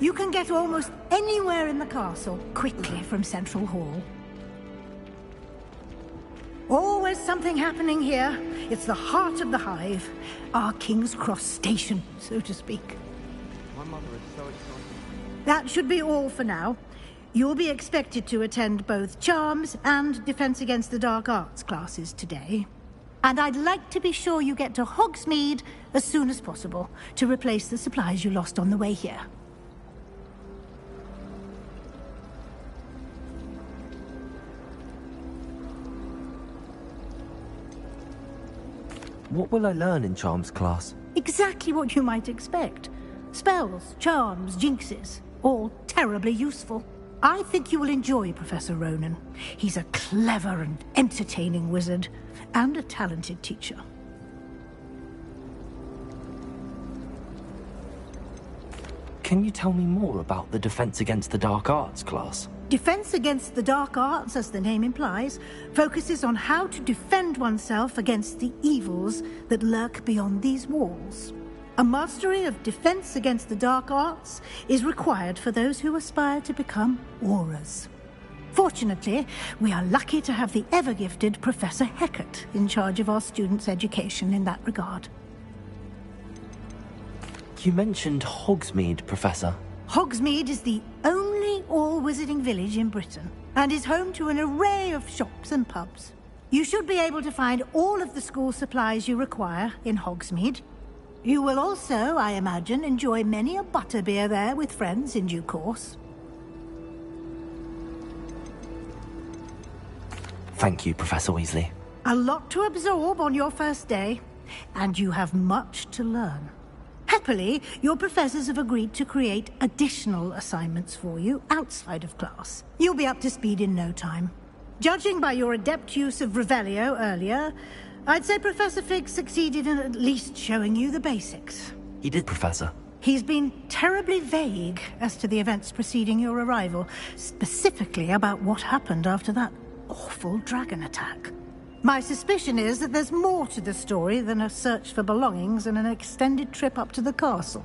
You can get almost anywhere in the castle quickly from Central Hall. Always something happening here. It's the heart of the hive. Our King's Cross station, so to speak. My mother is so excited. That should be all for now. You'll be expected to attend both Charms and Defense Against the Dark Arts classes today. And I'd like to be sure you get to Hogsmeade as soon as possible to replace the supplies you lost on the way here. What will I learn in Charms class? Exactly what you might expect. Spells, charms, jinxes, all terribly useful. I think you will enjoy Professor Ronan. He's a clever and entertaining wizard, and a talented teacher. Can you tell me more about the Defense Against the Dark Arts class? Defense Against the Dark Arts, as the name implies, focuses on how to defend oneself against the evils that lurk beyond these walls. A mastery of Defense Against the Dark Arts is required for those who aspire to become Aurors. Fortunately, we are lucky to have the ever-gifted Professor Hecat in charge of our students' education in that regard. You mentioned Hogsmeade, Professor. Hogsmeade is the only all-wizarding village in Britain, and is home to an array of shops and pubs. You should be able to find all of the school supplies you require in Hogsmeade. You will also, I imagine, enjoy many a butterbeer there with friends in due course. Thank you, Professor Weasley. A lot to absorb on your first day, and you have much to learn. Happily, your professors have agreed to create additional assignments for you outside of class. You'll be up to speed in no time. Judging by your adept use of Revelio earlier, I'd say Professor Fig succeeded in at least showing you the basics. He did, Professor. He's been terribly vague as to the events preceding your arrival, specifically about what happened after that awful dragon attack. My suspicion is that there's more to the story than a search for belongings and an extended trip up to the castle.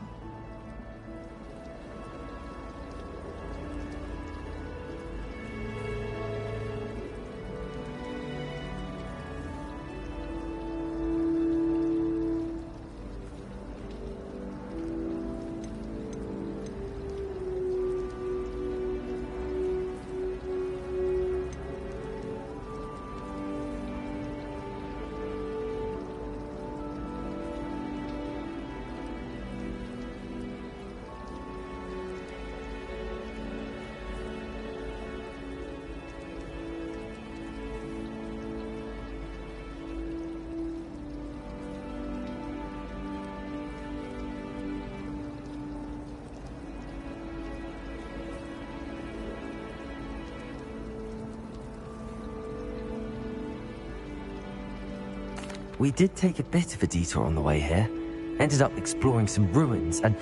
We did take a bit of a detour on the way here. Ended up exploring some ruins and...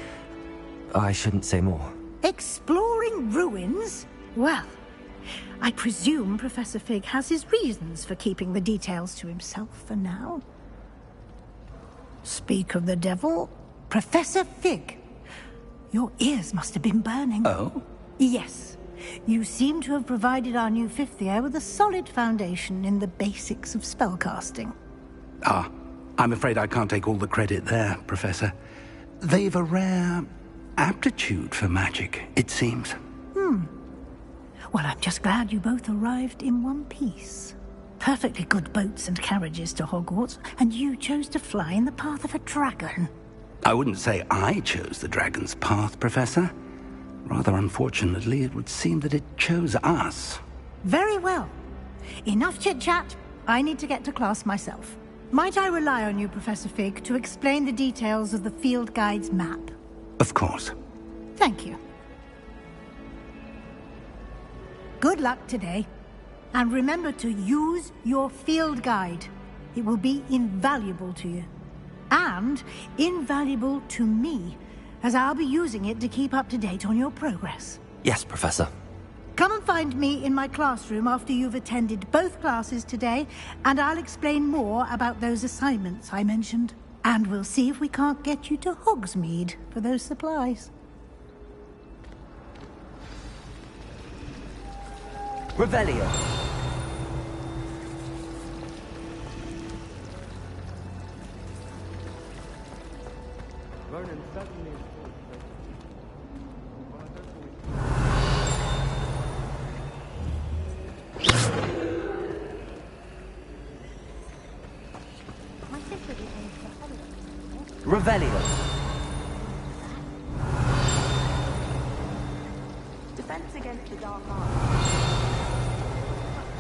I shouldn't say more. Exploring ruins? Well, I presume Professor Fig has his reasons for keeping the details to himself for now. Speak of the devil, Professor Fig. Your ears must have been burning. Oh? Yes. You seem to have provided our new fifth year with a solid foundation in the basics of spellcasting. Ah, I'm afraid I can't take all the credit there, Professor. They've a rare aptitude for magic, it seems. Well, I'm just glad you both arrived in one piece. Perfectly good boats and carriages to Hogwarts, and you chose to fly in the path of a dragon. I wouldn't say I chose the dragon's path, Professor. Rather unfortunately, it would seem that it chose us. Very well. Enough chit-chat. I need to get to class myself. Might I rely on you, Professor Fig, to explain the details of the field guide's map? Of course. Thank you. Good luck today. And remember to use your field guide. It will be invaluable to you. And invaluable to me, as I'll be using it to keep up to date on your progress. Yes, Professor. Come and find me in my classroom after you've attended both classes today, and I'll explain more about those assignments I mentioned. And we'll see if we can't get you to Hogsmeade for those supplies. Revelio. Vernon certainly is full, but I don't think My sister was going to Hogwarts. Revelio. Defense against the dark arts.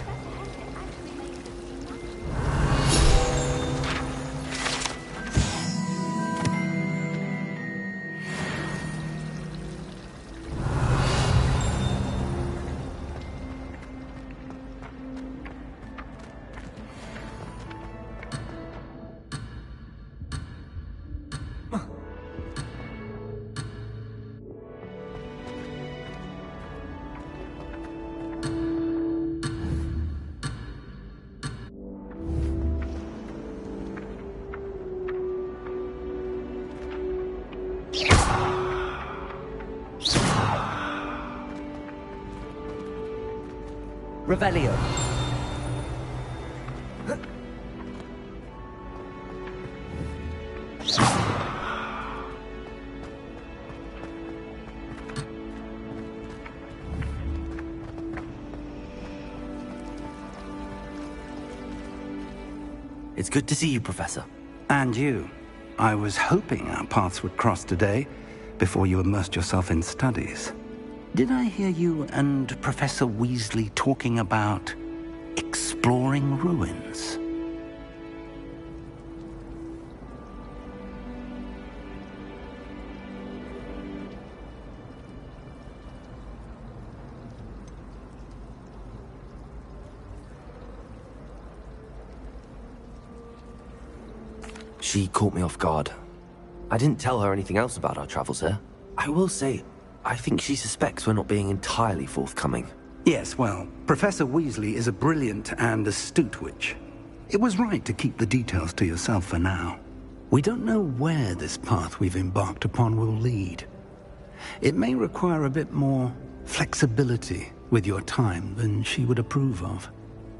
But Professor Hecat actually made it seem Revelio. It's good to see you, Professor. And you. I was hoping our paths would cross today, before you immersed yourself in studies. Did I hear you and Professor Weasley talking about exploring ruins? She caught me off guard. I didn't tell her anything else about our travels here. I will say, I think she suspects we're not being entirely forthcoming. Yes, well, Professor Weasley is a brilliant and astute witch. It was right to keep the details to yourself for now. We don't know where this path we've embarked upon will lead. It may require a bit more flexibility with your time than she would approve of.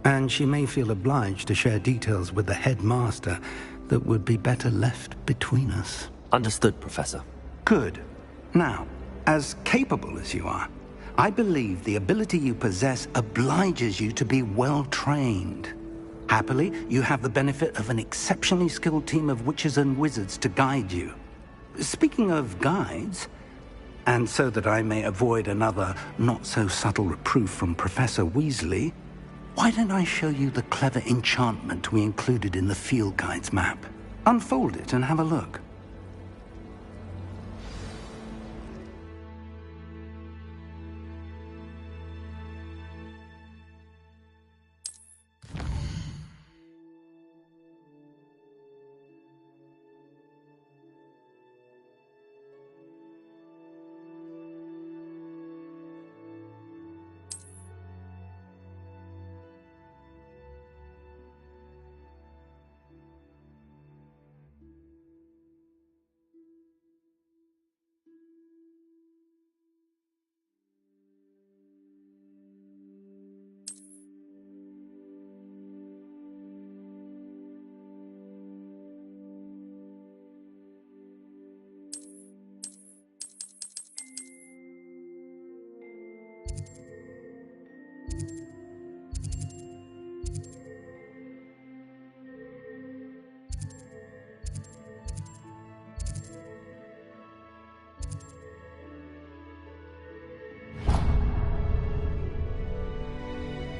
And she may feel obliged to share details with the headmaster that would be better left between us. Understood, Professor. Good. Now, as capable as you are, I believe the ability you possess obliges you to be well-trained. Happily, you have the benefit of an exceptionally skilled team of witches and wizards to guide you. Speaking of guides, and so that I may avoid another not-so-subtle reproof from Professor Weasley, why don't I show you the clever enchantment we included in the field guide's map? Unfold it and have a look.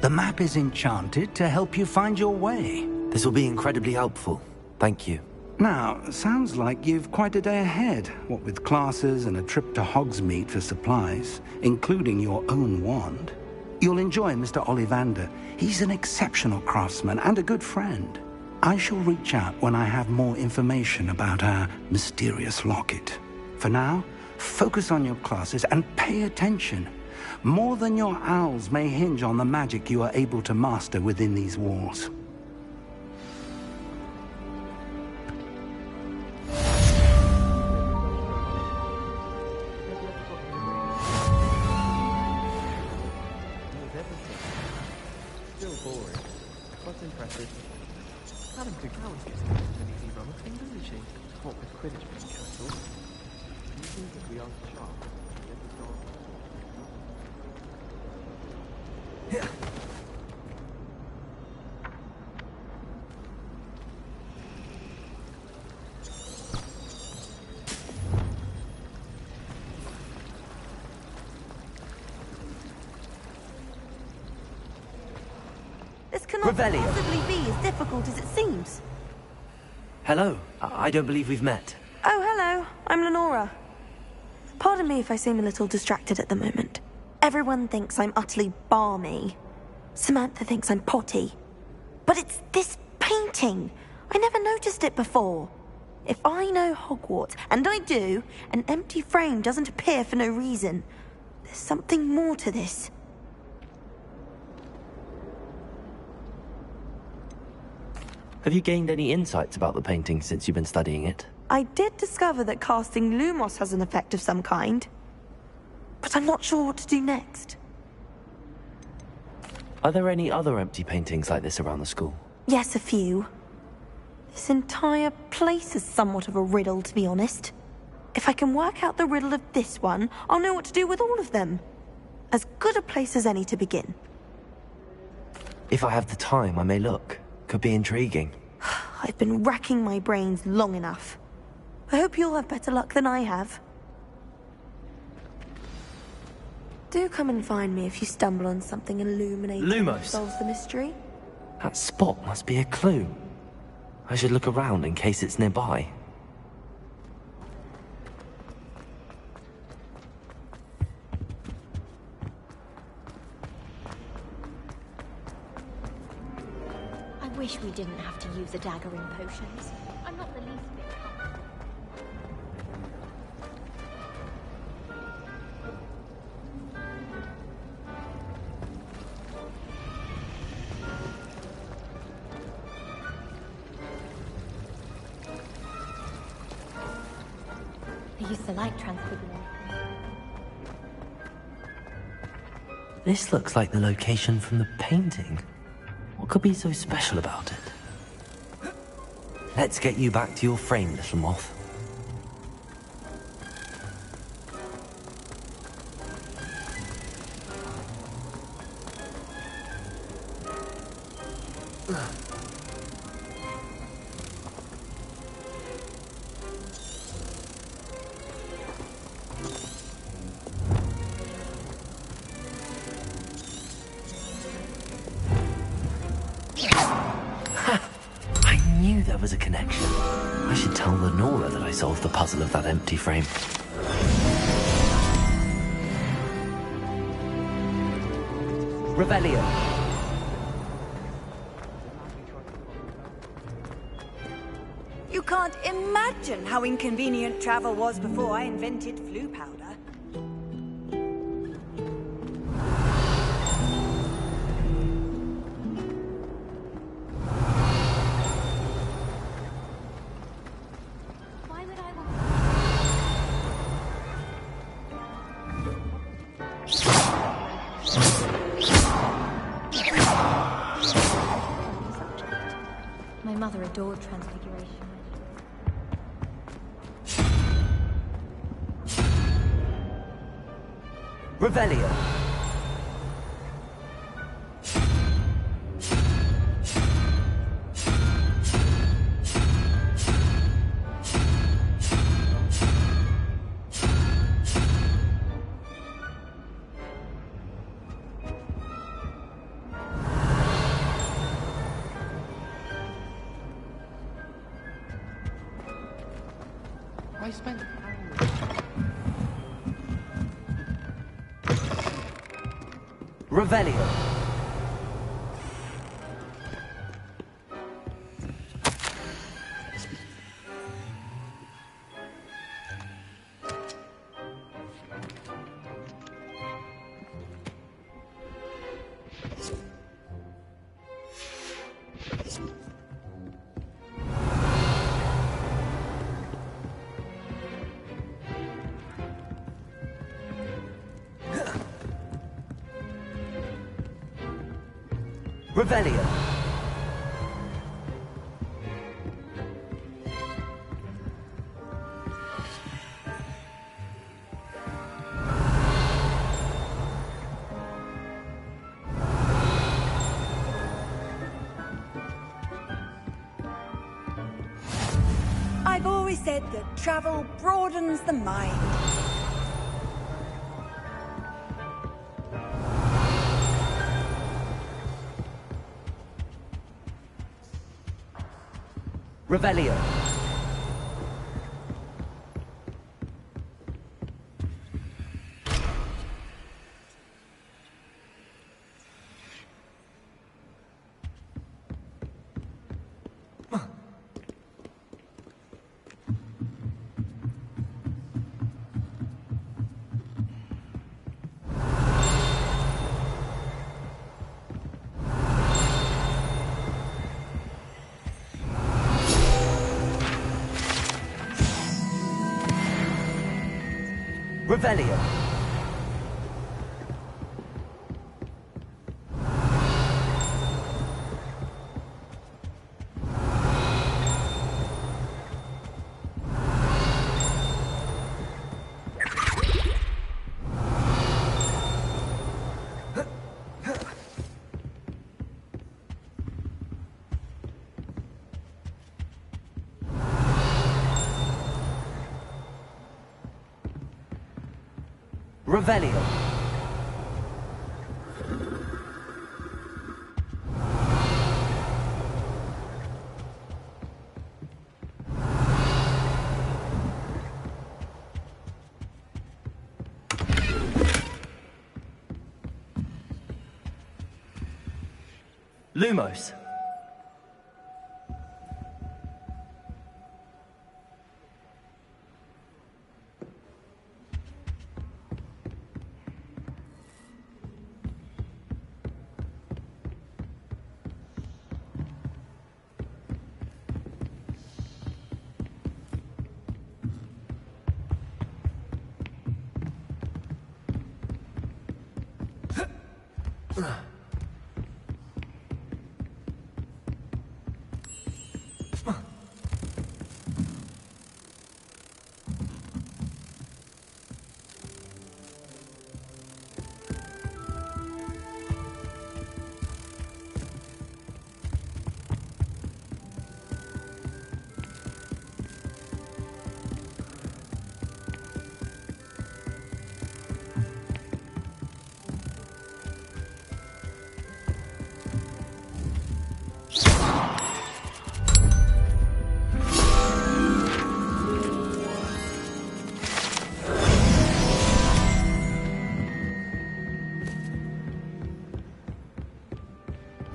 The map is enchanted to help you find your way. This will be incredibly helpful. Thank you. Now, sounds like you've quite a day ahead, what with classes and a trip to Hogsmeade for supplies, including your own wand. You'll enjoy Mr. Ollivander. He's an exceptional craftsman and a good friend. I shall reach out when I have more information about our mysterious locket. For now, focus on your classes and pay attention. More than your owls may hinge on the magic you are able to master within these walls. impressive. Madam Dugal's getting an easy run of things, isn't she? What with Quidditch being cancelled. Do you think that we are sharp? This cannot Revelio. possibly be as difficult as it seems. Hello. I don't believe we've met. Oh, hello. I'm Lenora. Pardon me if I seem a little distracted at the moment. Everyone thinks I'm utterly balmy. Samantha thinks I'm potty. But it's this painting. I never noticed it before. If I know Hogwarts, and I do, an empty frame doesn't appear for no reason. There's something more to this. Have you gained any insights about the painting since you've been studying it? I did discover that casting Lumos has an effect of some kind. But I'm not sure what to do next. Are there any other empty paintings like this around the school? Yes, a few. This entire place is somewhat of a riddle, to be honest. If I can work out the riddle of this one, I'll know what to do with all of them. As good a place as any to begin. If I have the time, I may look. Could be intriguing. I've been racking my brains long enough. I hope you'll have better luck than I have. Do come and find me if you stumble on something illuminating that Lumos. solves the mystery. That spot must be a clue. I should look around in case it's nearby. I wish we didn't have to use a dagger in potions. I'm not the least bit comfortable. I used to like transfiguration. This looks like the location from the painting. What could be so special about it? Let's get you back to your frame, little moth. I knew there was a connection. I should tell Lenora that I solved the puzzle of that empty frame. Revelio. You can't imagine how inconvenient travel was before I invented flu powder. Why would I want My mother adored transfiguration. Revelio. I spent Revelio. Revelio. always said that travel broadens the mind. Revelio. Revelio. Revelio. Lumos.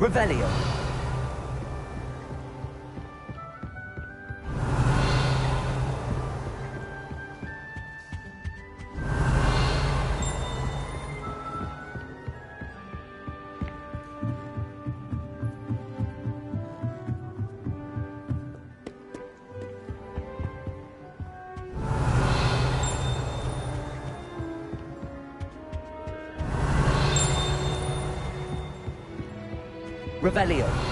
Revelio. Revelio.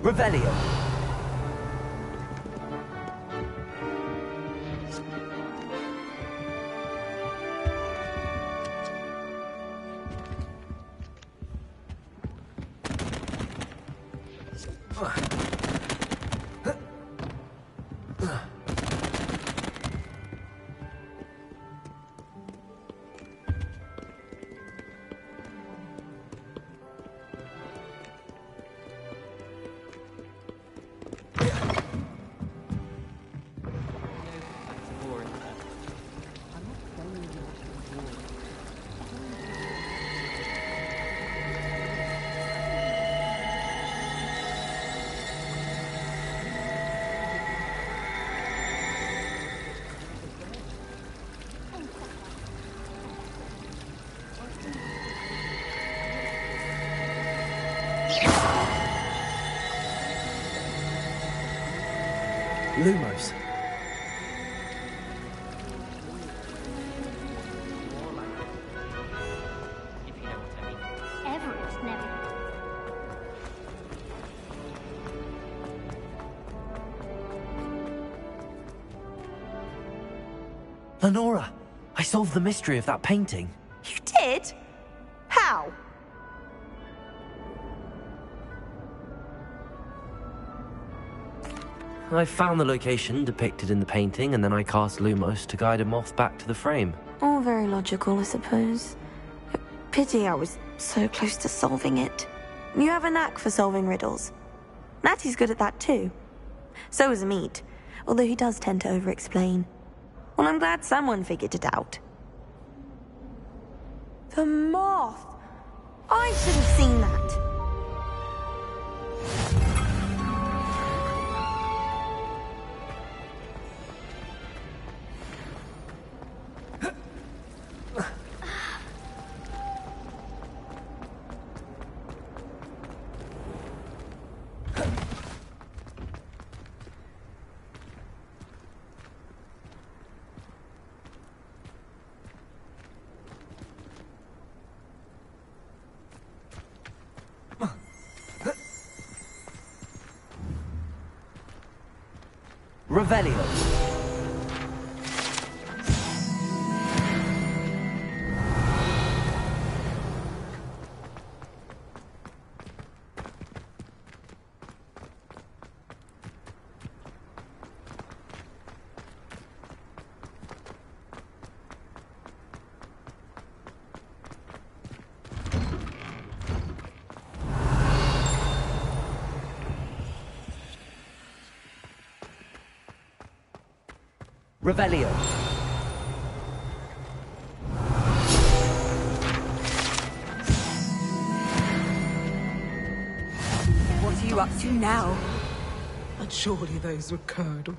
Revelio. Lumos. Lenora, I solved the mystery of that painting. You did? How? I found the location depicted in the painting, and then I cast Lumos to guide a moth back to the frame. All very logical, I suppose. Pity I was so close to solving it. You have a knack for solving riddles. Natty's good at that too. So is Amit, although he does tend to over-explain. Well, I'm glad someone figured it out. The moth! I should have seen that. Revelio. Revelio. What are you up to now? And surely those were curdle.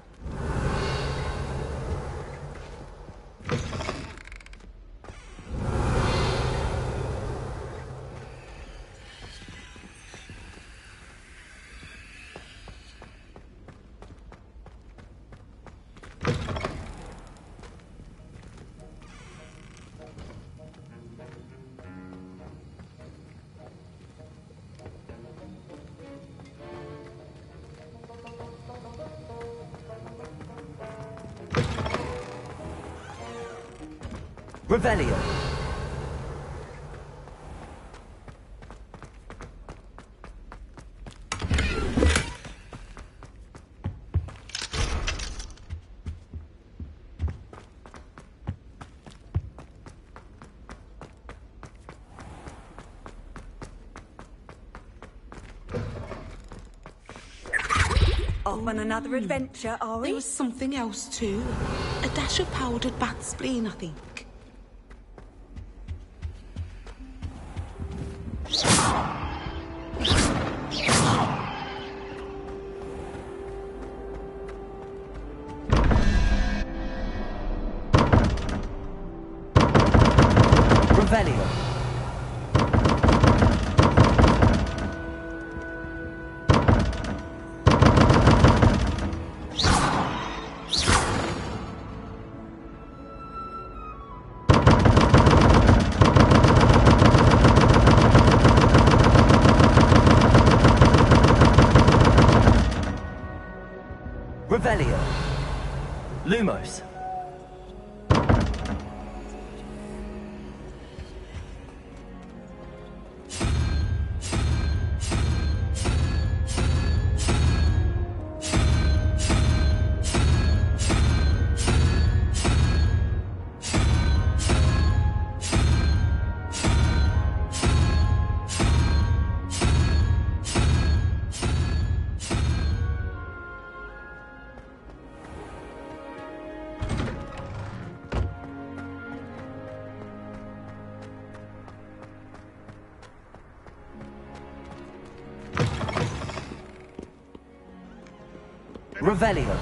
Revelio. Off on another adventure, are we? There was something else too. A dash of powdered bat spleen, I think. Revelio. Revelio. Lumos. Revelio.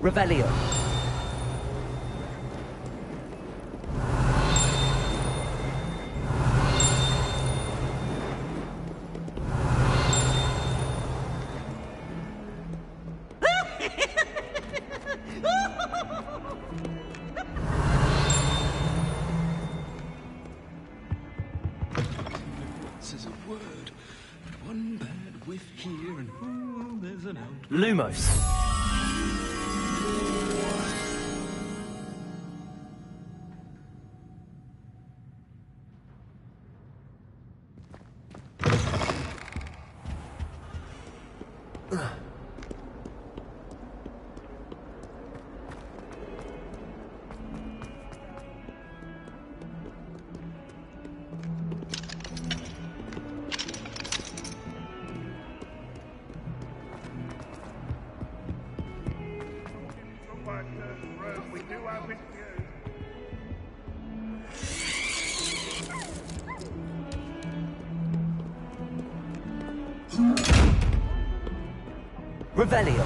Revelio. word. But one bad whiff here and there's an out. Lumos. Revelio.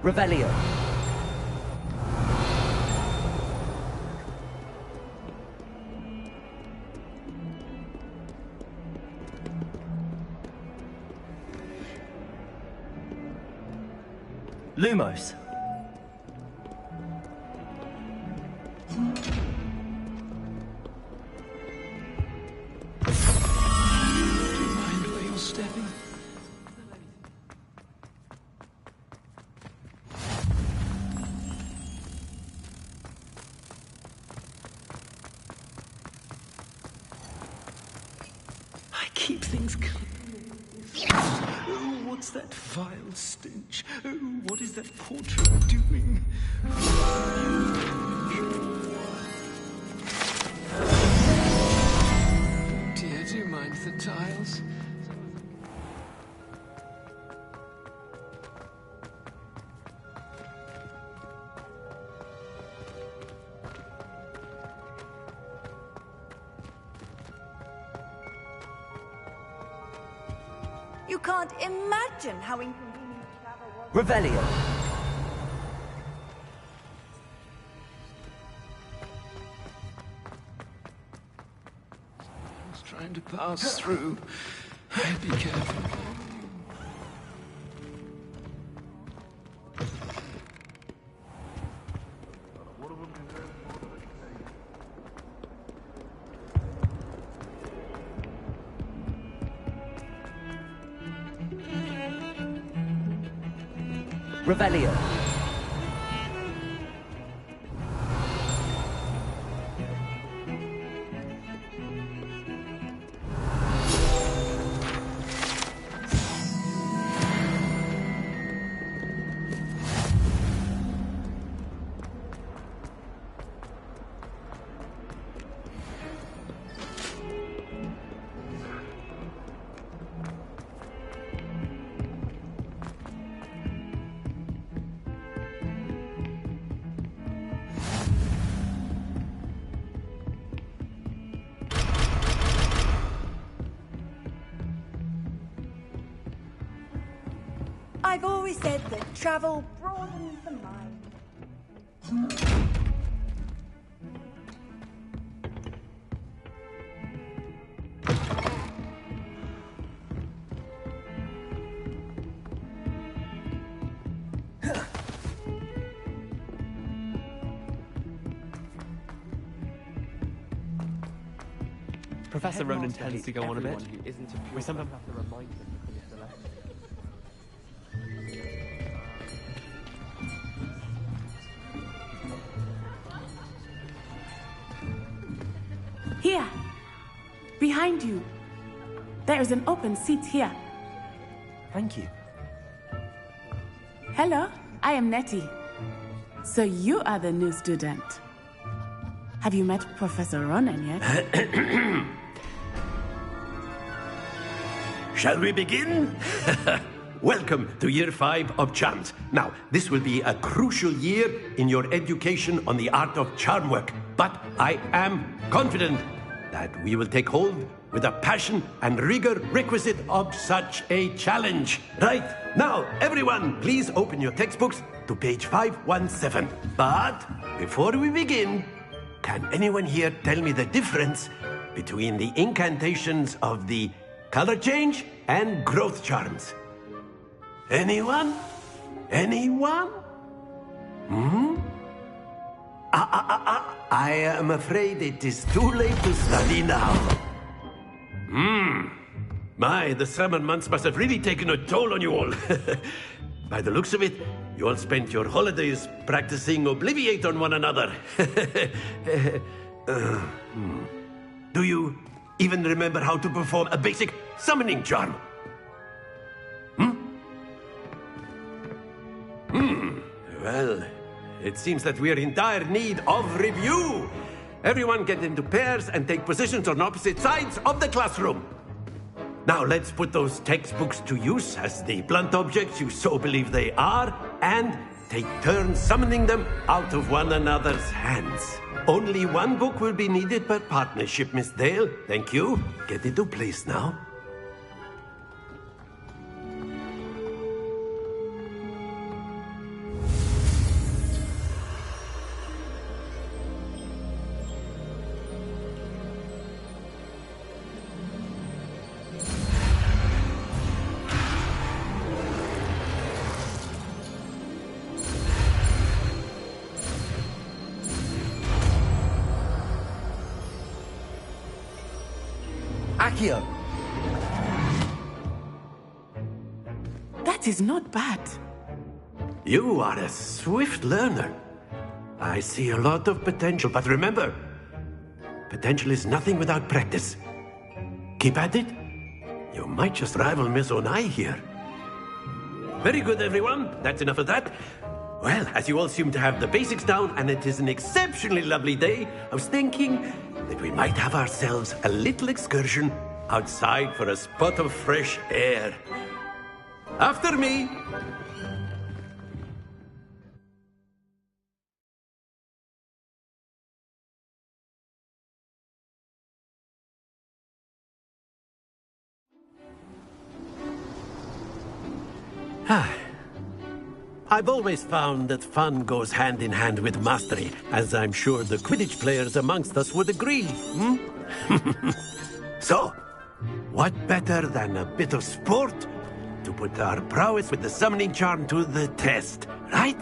Revelio. Lumos. Keep things clean. Oh, what's that vile stench? Oh, what is that portrait doing? Dear, do you mind the tiles? You can't imagine how inconvenient travel was. Revelio. I was trying to pass through. Be careful. Revelio. I've always said that travel broadens the mind. Professor Ronan tends to go on a bit. We sometimes have to remind him to finish the lesson. Here, behind you. There is an open seat here. Thank you. Hello, I am Nettie. So you are the new student. Have you met Professor Ronan yet? Shall we begin? Welcome to Year 5 of Charms. Now, this will be a crucial year in your education on the art of charm work, but I am confident that we will take hold with the passion and rigor requisite of such a challenge. Right, now, everyone, please open your textbooks to page 517. But before we begin, can anyone here tell me the difference between the incantations of the color change and growth charms? Anyone? Anyone? Hmm? I am afraid it is too late to study now. My, the summer months must have really taken a toll on you all. By the looks of it, you all spent your holidays practicing Obliviate on one another. Do you even remember how to perform a basic summoning charm? Well, it seems that we are in dire need of review. Everyone get into pairs and take positions on opposite sides of the classroom. Now let's put those textbooks to use as the blunt objects you so believe they are, and take turns summoning them out of one another's hands. Only one book will be needed per partnership, Miss Dale. Thank you. Get into place now. Accio! That is not bad. You are a swift learner. I see a lot of potential, but remember, potential is nothing without practice. Keep at it. You might just rival Miss Onai here. Very good, everyone. That's enough of that. Well, as you all seem to have the basics down, and it is an exceptionally lovely day, I was thinking that we might have ourselves a little excursion outside for a spot of fresh air. After me! I've always found that fun goes hand in hand with mastery, as I'm sure the Quidditch players amongst us would agree. So, what better than a bit of sport to put our prowess with the summoning charm to the test, right?